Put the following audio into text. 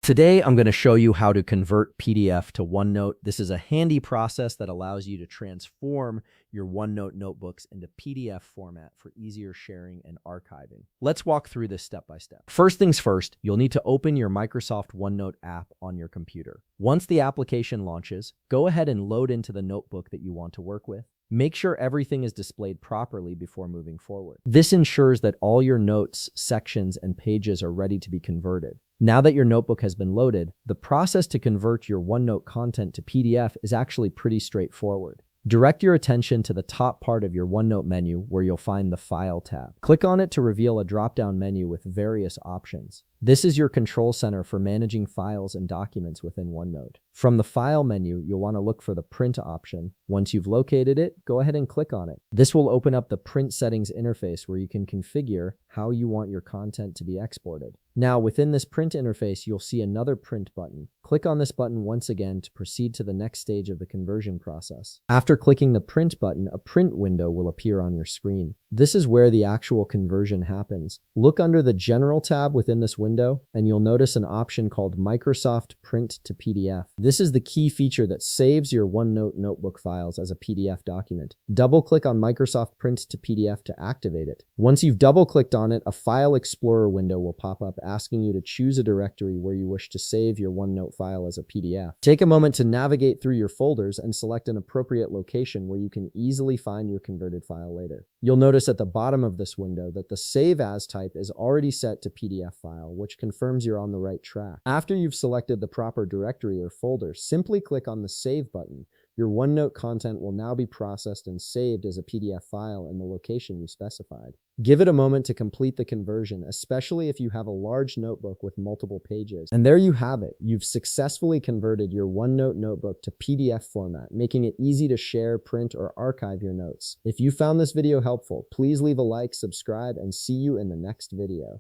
Today, I'm going to show you how to convert PDF to OneNote. This is a handy process that allows you to transform your OneNote notebooks into PDF format for easier sharing and archiving. Let's walk through this step by step. First things first, you'll need to open your Microsoft OneNote app on your computer. Once the application launches, go ahead and load into the notebook that you want to work with. Make sure everything is displayed properly before moving forward. This ensures that all your notes, sections, and pages are ready to be converted. Now that your notebook has been loaded, the process to convert your OneNote content to PDF is actually pretty straightforward. Direct your attention to the top part of your OneNote menu where you'll find the File tab. Click on it to reveal a drop-down menu with various options. This is your control center for managing files and documents within OneNote. From the File menu, you'll want to look for the Print option. Once you've located it, go ahead and click on it. This will open up the Print Settings interface where you can configure how you want your content to be exported. Now, within this Print interface, you'll see another Print button. Click on this button once again to proceed to the next stage of the conversion process. After clicking the Print button, a print window will appear on your screen. This is where the actual conversion happens. Look under the General tab within this window, and you'll notice an option called Microsoft Print to PDF. This is the key feature that saves your OneNote notebook files as a PDF document. Double-click on Microsoft Print to PDF to activate it. Once you've double-clicked on it, a File Explorer window will pop up asking you to choose a directory where you wish to save your OneNote file as a PDF. Take a moment to navigate through your folders and select an appropriate location where you can easily find your converted file later. You'll notice at the bottom of this window that the Save As type is already set to PDF file, which confirms you're on the right track. After you've selected the proper directory or folder, simply click on the Save button. Your OneNote content will now be processed and saved as a PDF file in the location you specified. Give it a moment to complete the conversion, especially if you have a large notebook with multiple pages. And there you have it. You've successfully converted your OneNote notebook to PDF format, making it easy to share, print, or archive your notes. If you found this video helpful, please leave a like, subscribe, and see you in the next video.